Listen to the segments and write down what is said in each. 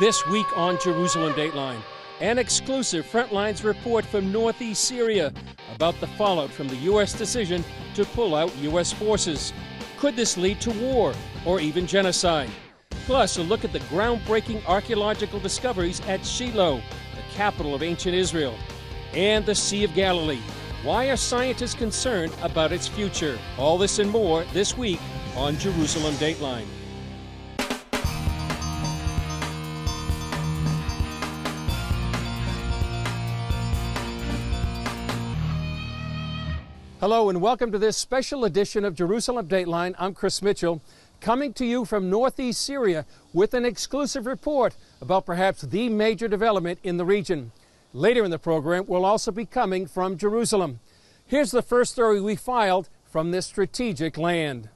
This week on Jerusalem Dateline, an exclusive Frontlines report from northeast Syria about the fallout from the U.S. decision to pull out U.S. forces. Could this lead to war or even genocide? Plus, a look at the groundbreaking archaeological discoveries at Shiloh, the capital of ancient Israel, and the Sea of Galilee. Why are scientists concerned about its future? All this and more this week on Jerusalem Dateline. Hello and welcome to this special edition of Jerusalem Dateline. I'm Chris Mitchell, coming to you from northeast Syria with an exclusive report about perhaps the major development in the region. Later in the program, we'll also be coming from Jerusalem. Here's the first story we filed from this strategic land.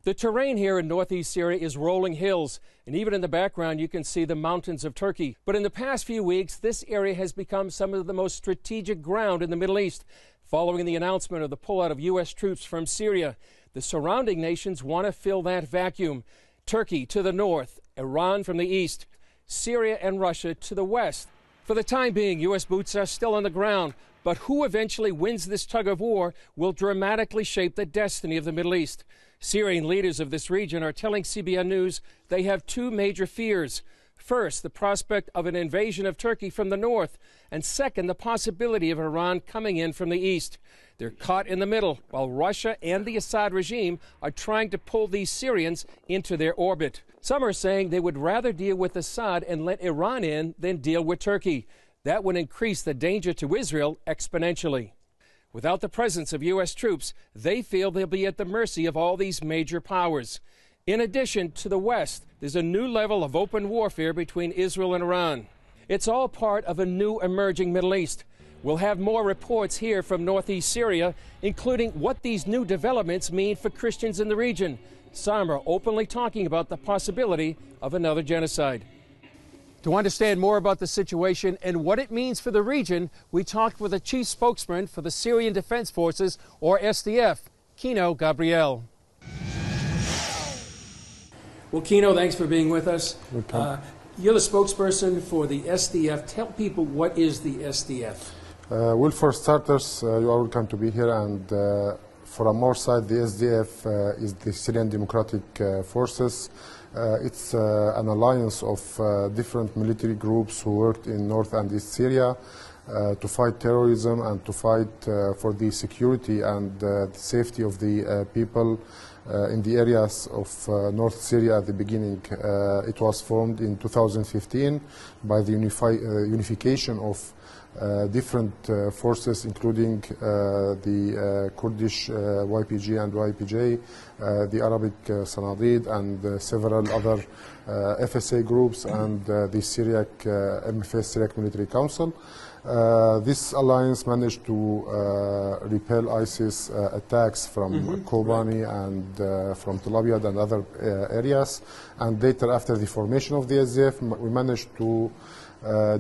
The terrain here in northeast Syria is rolling hills, and even in the background you can see the mountains of Turkey. But in the past few weeks, this area has become some of the most strategic ground in the Middle East. Following the announcement of the pullout of U.S. troops from Syria, the surrounding nations want to fill that vacuum. Turkey to the north, Iran from the east, Syria and Russia to the west. For the time being, U.S. boots are still on the ground, but who eventually wins this tug of war will dramatically shape the destiny of the Middle East. Syrian leaders of this region are telling CBN News they have two major fears. First, the prospect of an invasion of Turkey from the north, and second, the possibility of Iran coming in from the east. They're caught in the middle, while Russia and the Assad regime are trying to pull these Syrians into their orbit. Some are saying they would rather deal with Assad and let Iran in than deal with Turkey. That would increase the danger to Israel exponentially. Without the presence of U.S. troops, they feel they'll be at the mercy of all these major powers. In addition, to the west, there's a new level of open warfare between Israel and Iran. It's all part of a new emerging Middle East. We'll have more reports here from northeast Syria, including what these new developments mean for Christians in the region. Some are openly talking about the possibility of another genocide. To understand more about the situation and what it means for the region, we talked with a chief spokesman for the Syrian Defense Forces, or SDF, Kino Gabriel. Well, Kino, thanks for being with us. You're the spokesperson for the SDF. Tell people, what is the SDF? Well, for starters, you are welcome to be here. And from our side, the SDF is the Syrian Democratic Forces. It's an alliance of different military groups who worked in North and East Syria to fight terrorism and to fight for the security and the safety of the people in the areas of North Syria at the beginning. It was formed in 2015 by the unification of different forces, including the Kurdish YPG and YPJ, the Arabic Sanadid, and several other FSA groups, and the Syriac MFS Syriac Military Council. This alliance managed to repel ISIS attacks from Kobani and from Tel Aviv and other areas. And later, after the formation of the SDF, we managed to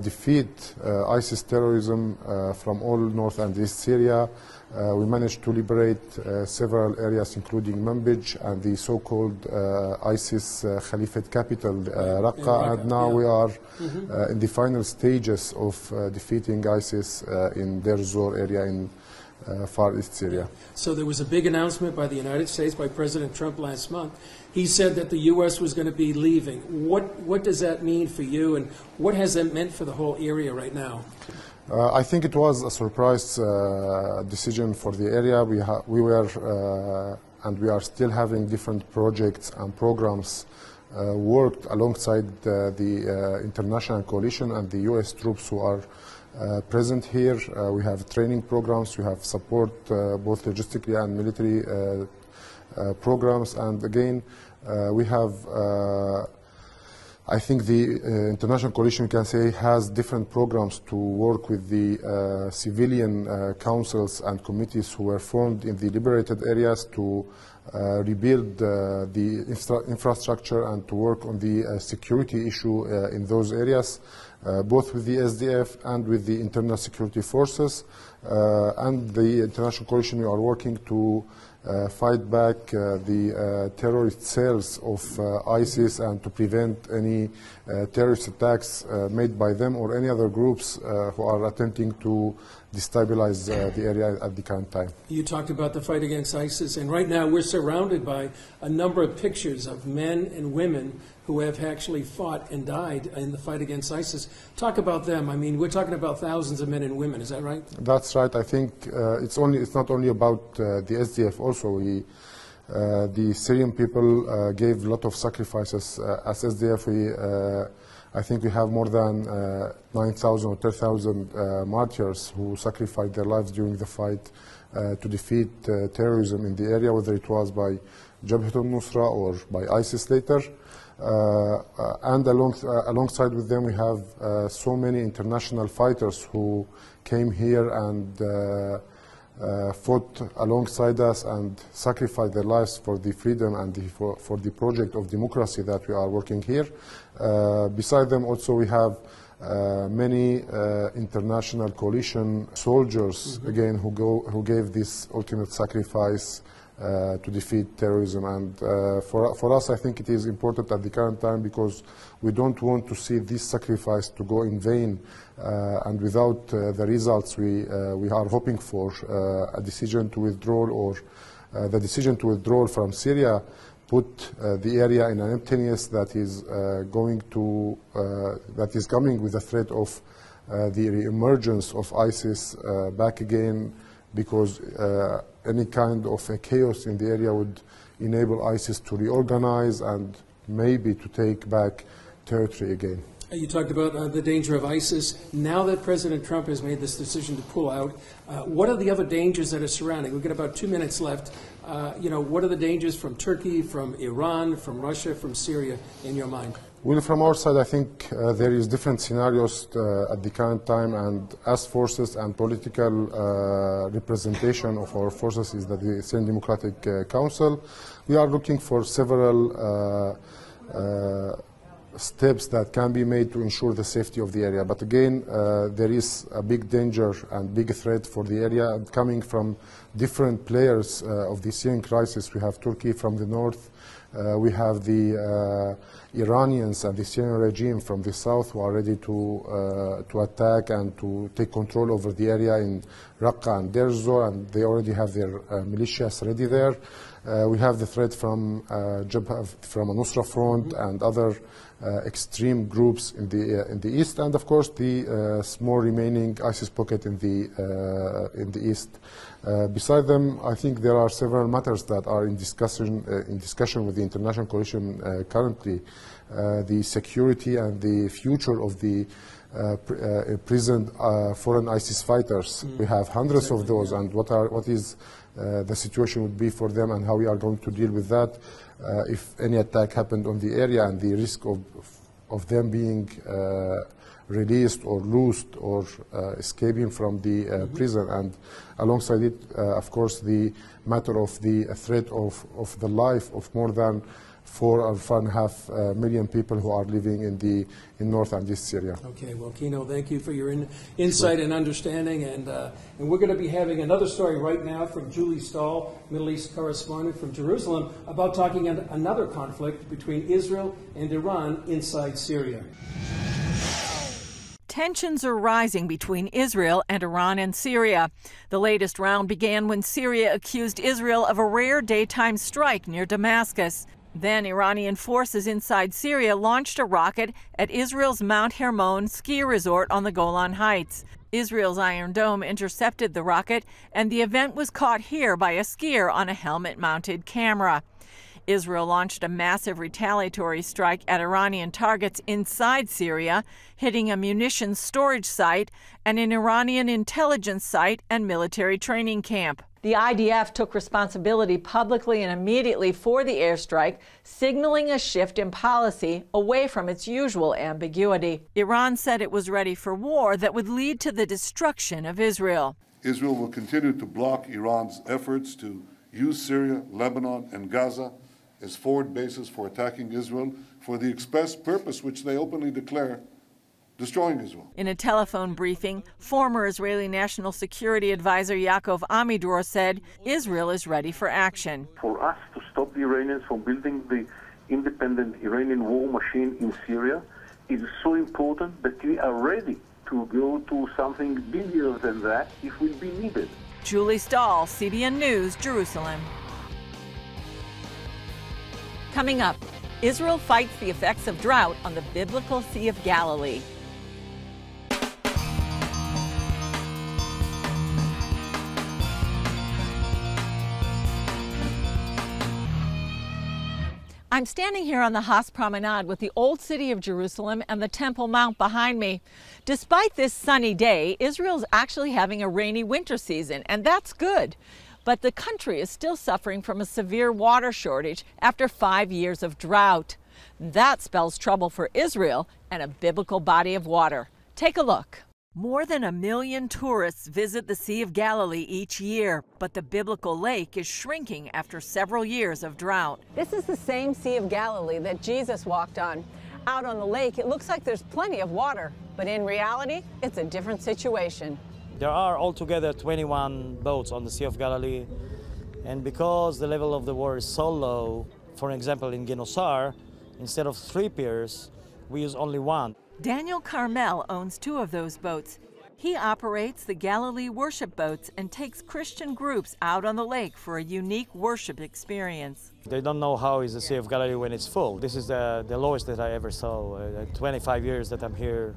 defeat ISIS terrorism from all North and East Syria. We managed to liberate several areas, including Manbij and the so-called ISIS Caliphate capital, Raqqa, and now we are in the final stages of defeating ISIS in Deir Zor area in Far East Syria. So there was a big announcement by the United States, by President Trump last month. He said that the U.S. was going to be leaving. What does that mean for you, and what has that meant for the whole area right now? I think it was a surprise decision for the area. We were and we are still having different projects and programs worked alongside the international coalition and the U.S. troops who are present here. We have training programs, we have support both logistically and military programs, and again we have I think the international coalition, we can say, has different programs to work with the civilian councils and committees who were formed in the liberated areas to rebuild the infrastructure and to work on the security issue in those areas, both with the SDF and with the internal security forces. And the international coalition, we are working to fight back the terrorist cells of ISIS and to prevent any terrorist attacks made by them or any other groups who are attempting to destabilize the area at the current time. You talked about the fight against ISIS, and right now we're surrounded by a number of pictures of men and women who have actually fought and died in the fight against ISIS. Talk about them. I mean, we're talking about thousands of men and women. Is that right? That's right. I think it's not only about the SDF. Also, the Syrian people gave a lot of sacrifices. As SDF, I think we have more than 9,000 or 10,000 martyrs who sacrificed their lives during the fight to defeat terrorism in the area, whether it was by Jabhat al-Nusra or by ISIS later. And alongside with them, we have so many international fighters who came here and fought alongside us and sacrificed their lives for the freedom and for the project of democracy that we are working here. Beside them also we have many international coalition soldiers, again, who gave this ultimate sacrifice to defeat terrorism. And for us, I think it is important at the current time because we don't want to see this sacrifice to go in vain and without the results we are hoping for. A decision to withdraw or the decision to withdraw from Syria put the area in an emptiness that is coming with the threat of the re-emergence of ISIS back again, because any kind of a chaos in the area would enable ISIS to reorganize and maybe to take back territory again. You talked about the danger of ISIS. Now that President Trump has made this decision to pull out, what are the other dangers that are surrounding? We've got about 2 minutes left. What are the dangers from Turkey, from Iran, from Russia, from Syria, in your mind? Well, from our side, I think there is different scenarios at the current time, and as forces and political representation of our forces is that the Syrian Democratic Council, we are looking for several steps that can be made to ensure the safety of the area. But again, there is a big danger and big threat for the area coming from different players of the Syrian crisis. We have Turkey from the north. We have the Iranians and the Syrian regime from the south who are ready to attack and to take control over the area in Raqqa and Deir ez-Zor, and they already have their militias ready there. We have the threat from Al-Nusra Front and other extreme groups in the east, and of course the small remaining ISIS pocket in the east. Beside them, I think there are several matters that are in discussion with the international coalition currently. The security and the future of the prisoned foreign ISIS fighters. We have hundreds of those, and what is the situation would be for them and how we are going to deal with that if any attack happened on the area, and the risk of them being released or loosed or escaping from the prison. And alongside it, of course, the matter of the threat of the life of more than 4 or 4.5 million people who are living in North and East Syria. Okay, well, Kino, thank you for your insight and understanding. And we're going to be having another story right now from Julie Stahl, Middle East correspondent from Jerusalem, about talking about another conflict between Israel and Iran inside Syria. Tensions are rising between Israel and Iran and Syria. The latest round began when Syria accused Israel of a rare daytime strike near Damascus. Then Iranian forces inside Syria launched a rocket at Israel's Mount Hermon ski resort on the Golan Heights. Israel's Iron Dome intercepted the rocket, and the event was caught here by a skier on a helmet-mounted camera. Israel launched a massive retaliatory strike at Iranian targets inside Syria, hitting a munitions storage site and an Iranian intelligence site and military training camp. The IDF took responsibility publicly and immediately for the airstrike, signaling a shift in policy away from its usual ambiguity. Iran said it was ready for war that would lead to the destruction of Israel. Israel will continue to block Iran's efforts to use Syria, Lebanon, and Gaza as forward bases for attacking Israel for the express purpose, which they openly declare, destroying Israel. In a telephone briefing, former Israeli National Security Advisor Yaakov Amidor said Israel is ready for action. For us to stop the Iranians from building the independent Iranian war machine in Syria is so important that we are ready to go to something bigger than that if will be needed. Julie Stahl, CBN News, Jerusalem. Coming up, Israel fights the effects of drought on the biblical Sea of Galilee. I'm standing here on the Haas Promenade with the Old City of Jerusalem and the Temple Mount behind me. Despite this sunny day, Israel's actually having a rainy winter season, and that's good. But the country is still suffering from a severe water shortage after 5 years of drought. That spells trouble for Israel and a biblical body of water. Take a look. More than 1 million tourists visit the Sea of Galilee each year, but the biblical lake is shrinking after several years of drought. This is the same Sea of Galilee that Jesus walked on. Out on the lake, it looks like there's plenty of water, but in reality, it's a different situation. There are altogether 21 boats on the Sea of Galilee, and because the level of the water is so low, for example in Genosar, instead of 3 piers, we use only 1. Daniel Carmel owns 2 of those boats. He operates the Galilee worship boats and takes Christian groups out on the lake for a unique worship experience. They don't know how is the Sea of Galilee when it's full. This is the lowest that I ever saw. 25 years that I'm here,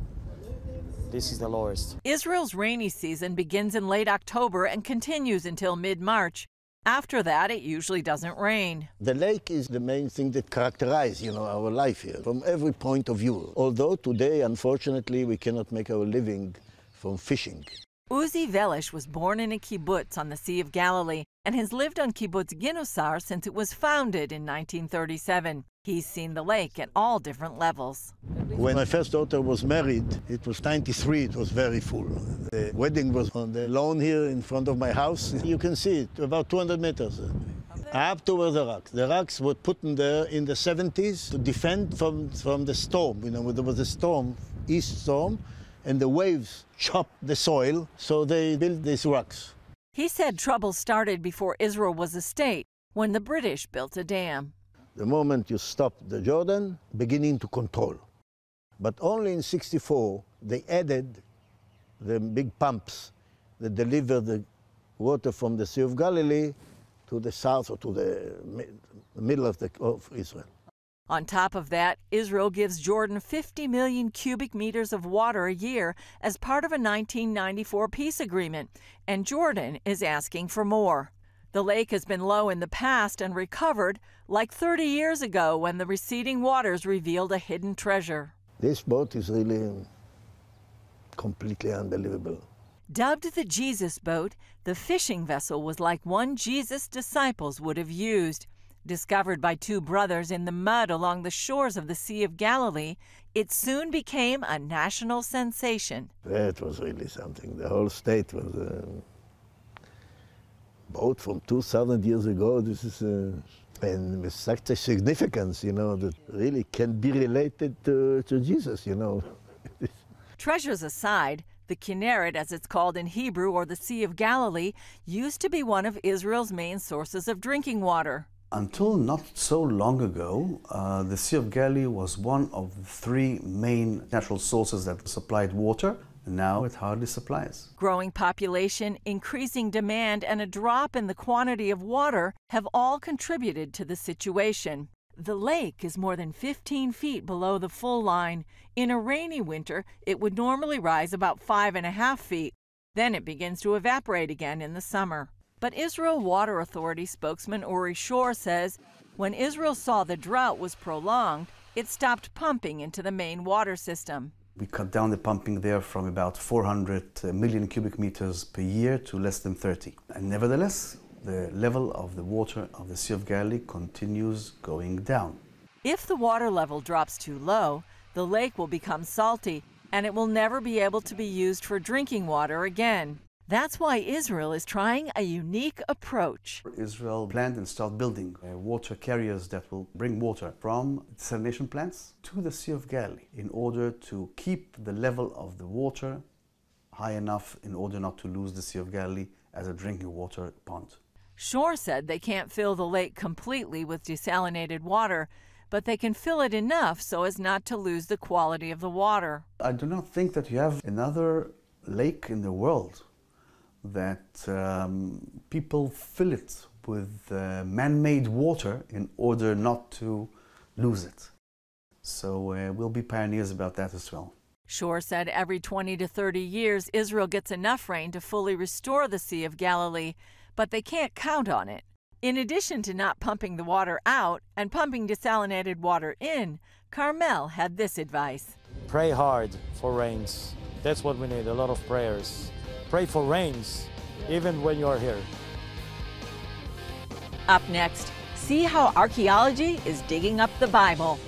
this is the lowest. Israel's rainy season begins in late October and continues until mid-March. After that, it usually doesn't rain. The lake is the main thing that characterizes, our life here from every point of view. Although today, unfortunately, we cannot make our living from fishing. Uzi Velish was born in a kibbutz on the Sea of Galilee and has lived on kibbutz Genosar since it was founded in 1937. He's seen the lake at all different levels. When my first daughter was married, it was 93, it was very full. The wedding was on the lawn here in front of my house. You can see it, about 200 meters. Up to where the rocks. The rocks were put in there in the 70s to defend from the storm. There was a storm, east storm, and the waves chopped the soil, so they built these rocks. He said trouble started before Israel was a state, when the British built a dam. The moment you stop the Jordan, beginning to control. But only in '64, they added the big pumps that deliver the water from the Sea of Galilee to the south or to the middle of Israel. On top of that, Israel gives Jordan 50 million cubic meters of water a year as part of a 1994 peace agreement, and Jordan is asking for more. The lake has been low in the past and recovered, like 30 years ago when the receding waters revealed a hidden treasure. This boat is really completely unbelievable. Dubbed the Jesus boat, the fishing vessel was like one Jesus' disciples would have used. Discovered by 2 brothers in the mud along the shores of the Sea of Galilee, it soon became a national sensation. That was really something. The whole state was a boat from 2,000 years ago. This is and with such a significance, that really can be related to Jesus, Treasures aside, the Kinneret, as it's called in Hebrew, or the Sea of Galilee, used to be one of Israel's main sources of drinking water. Until not so long ago, the Sea of Galilee was one of the 3 main natural sources that supplied water. Now it hardly supplies. Growing population, increasing demand, and a drop in the quantity of water have all contributed to the situation. The lake is more than 15 feet below the full line. In a rainy winter, it would normally rise about 5.5 feet. Then it begins to evaporate again in the summer. But Israel Water Authority spokesman Uri Shor says when Israel saw the drought was prolonged, it stopped pumping into the main water system. We cut down the pumping there from about 400 million cubic meters per year to less than 30. And nevertheless, the level of the water of the Sea of Galilee continues going down. If the water level drops too low, the lake will become salty and it will never be able to be used for drinking water again. That's why Israel is trying a unique approach. Israel planned and started building water carriers that will bring water from desalination plants to the Sea of Galilee in order to keep the level of the water high enough in order not to lose the Sea of Galilee as a drinking water pond. Shore said they can't fill the lake completely with desalinated water, but they can fill it enough so as not to lose the quality of the water. I do not think that you have another lake in the world that people fill it with man-made water in order not to lose it. So we'll be pioneers about that as well. Shore said every 20 to 30 years, Israel gets enough rain to fully restore the Sea of Galilee, but they can't count on it. In addition to not pumping the water out and pumping desalinated water in, Carmel had this advice. Pray hard for rains. That's what we need, a lot of prayers. Pray for rains, even when you're here. Up next, see how archaeology is digging up the Bible.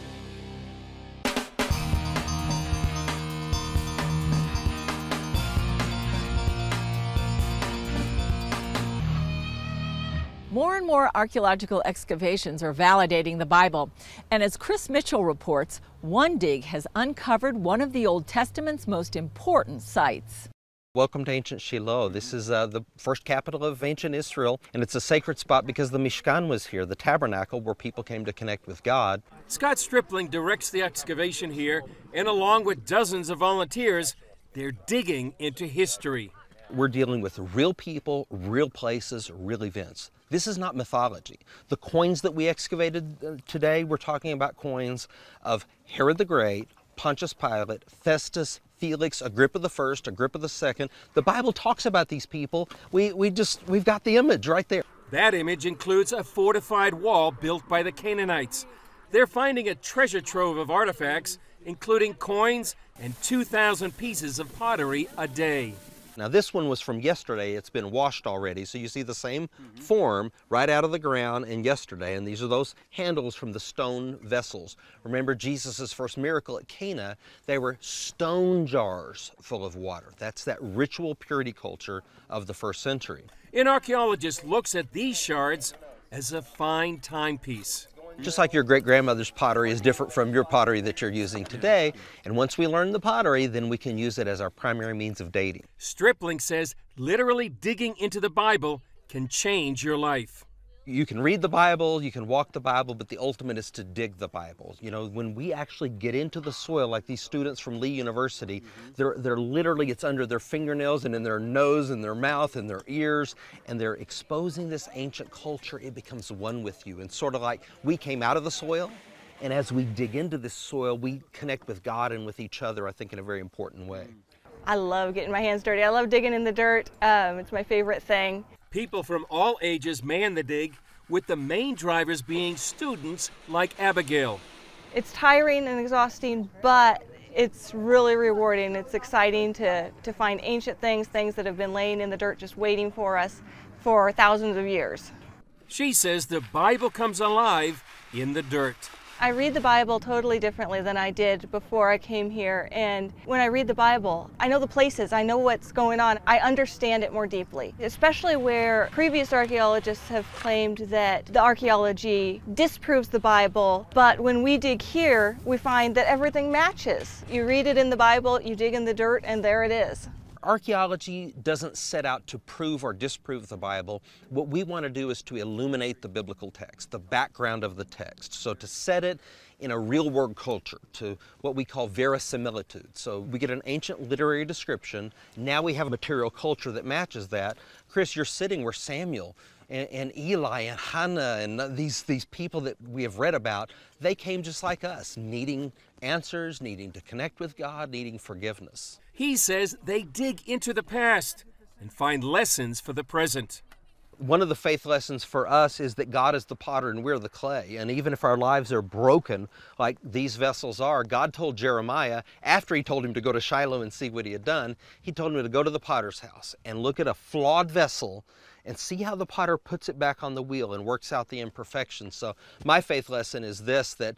More and more archaeological excavations are validating the Bible. And as Chris Mitchell reports, one dig has uncovered one of the Old Testament's most important sites. Welcome to ancient Shiloh. This is the first capital of ancient Israel, and it's a sacred spot because the Mishkan was here, the tabernacle where people came to connect with God. Scott Stripling directs the excavation here, and along with dozens of volunteers, they're digging into history. We're dealing with real people, real places, real events. This is not mythology. The coins that we excavated today, we're talking about coins of Herod the Great, Pontius Pilate, Festus, Felix, Agrippa I, Agrippa II. The Bible talks about these people. We've got the image right there. That image includes a fortified wall built by the Canaanites. They're finding a treasure trove of artifacts, including coins and 2,000 pieces of pottery a day. Now this one was from yesterday. It's been washed already, so you see the same form right out of the ground and yesterday, and these are those handles from the stone vessels. Remember Jesus' first miracle at Cana, they were stone jars full of water. That's that ritual purity culture of the first century. An archaeologist looks at these shards as a fine timepiece. Just like your great-grandmother's pottery is different from your pottery that you're using today, and once we learn the pottery, then we can use it as our primary means of dating. Stripling says literally digging into the Bible can change your life. You can read the Bible, you can walk the Bible, but the ultimate is to dig the Bible. You know, when we actually get into the soil, like these students from Lee University, they're literally, it's under their fingernails and in their nose and their mouth and their ears, and they're exposing this ancient culture. It becomes one with you. And sort of like we came out of the soil, and as we dig into this soil, we connect with God and with each other, I think, in a very important way. I love getting my hands dirty. I love digging in the dirt. It's my favorite thing. People from all ages man the dig, with the main drivers being students like Abigail. It's tiring and exhausting, but it's really rewarding. It's exciting to find ancient things that have been laying in the dirt just waiting for us for thousands of years. She says the Bible comes alive in the dirt. I read the Bible totally differently than I did before I came here, and when I read the Bible, I know the places, I know what's going on, I understand it more deeply, especially where previous archaeologists have claimed that the archaeology disproves the Bible, but when we dig here, we find that everything matches. You read it in the Bible, you dig in the dirt, and there it is. Archaeology doesn't set out to prove or disprove the Bible. What we want to do is to illuminate the biblical text, the background of the text. So to set it in a real-world culture, to what we call verisimilitude. So we get an ancient literary description. Now we have a material culture that matches that. Chris, you're sitting where Samuel and Eli and Hannah and these people that we have read about, they came just like us, needing answers, needing to connect with God, needing forgiveness. He says they dig into the past and find lessons for the present. One of the faith lessons for us is that God is the potter and we're the clay. And even if our lives are broken, like these vessels are, God told Jeremiah, after he told him to go to Shiloh and see what he had done, he told him to go to the potter's house and look at a flawed vessel and see how the potter puts it back on the wheel and works out the imperfections. So my faith lesson is this, that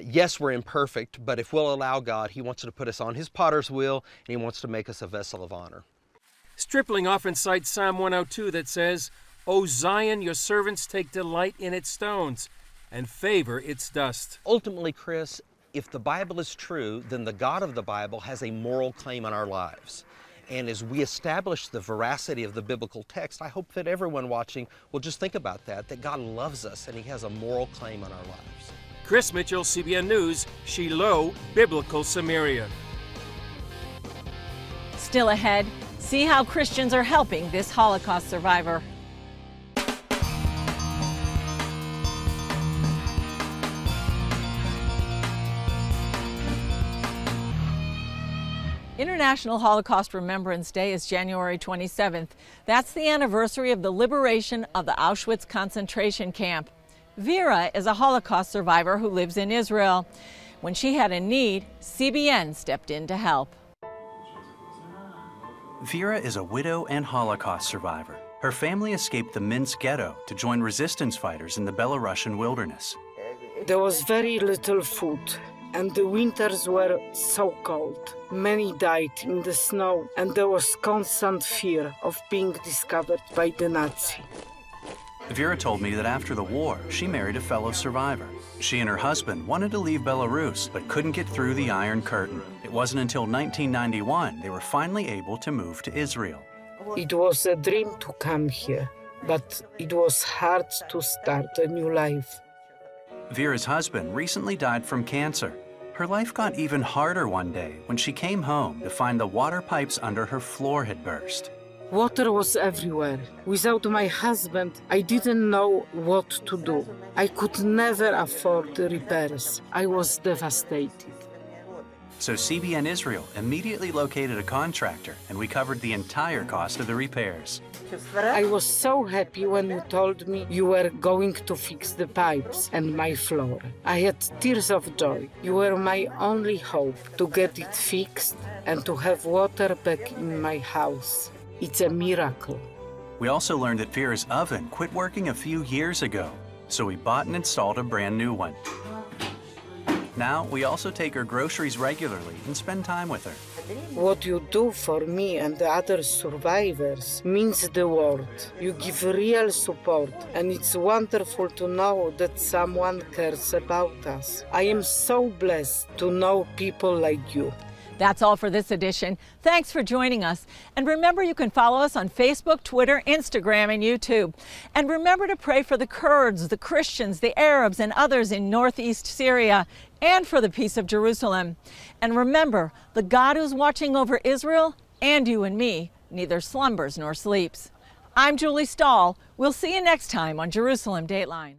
yes, we're imperfect, but if we'll allow God, he wants to put us on his potter's wheel and he wants to make us a vessel of honor. Stripling often cites Psalm 102 that says, "O Zion, your servants take delight in its stones and favor its dust." Ultimately, Chris, if the Bible is true, then the God of the Bible has a moral claim on our lives. And as we establish the veracity of the biblical text, I hope that everyone watching will just think about that God loves us and He has a moral claim on our lives. Chris Mitchell, CBN News, Shiloh, Biblical Samaria. Still ahead, see how Christians are helping this Holocaust survivor. International Holocaust Remembrance Day is January 27th. That's the anniversary of the liberation of the Auschwitz concentration camp. Vera is a Holocaust survivor who lives in Israel. When she had a need, CBN stepped in to help. Vera is a widow and Holocaust survivor. Her family escaped the Minsk ghetto to join resistance fighters in the Belarusian wilderness. There was very little food, and the winters were so cold. Many died in the snow, and there was constant fear of being discovered by the Nazis. Vera told me that after the war, she married a fellow survivor. She and her husband wanted to leave Belarus, but couldn't get through the Iron Curtain. It wasn't until 1991 they were finally able to move to Israel. It was a dream to come here, but it was hard to start a new life. Vera's husband recently died from cancer. Her life got even harder one day when she came home to find the water pipes under her floor had burst. Water was everywhere. Without my husband, I didn't know what to do. I could never afford the repairs. I was devastated. So CBN Israel immediately located a contractor, and we covered the entire cost of the repairs. I was so happy when you told me you were going to fix the pipes and my floor. I had tears of joy. You were my only hope to get it fixed and to have water back in my house. It's a miracle. We also learned that Vera's oven quit working a few years ago, so we bought and installed a brand new one. Now, we also take her groceries regularly and spend time with her. What you do for me and the other survivors means the world. You give real support, and it's wonderful to know that someone cares about us. I am so blessed to know people like you. That's all for this edition. Thanks for joining us. And remember, you can follow us on Facebook, Twitter, Instagram, and YouTube. And remember to pray for the Kurds, the Christians, the Arabs, and others in northeast Syria, and for the peace of Jerusalem. And remember, the God who's watching over Israel and you and me neither slumbers nor sleeps. I'm Julie Stahl. We'll see you next time on Jerusalem Dateline.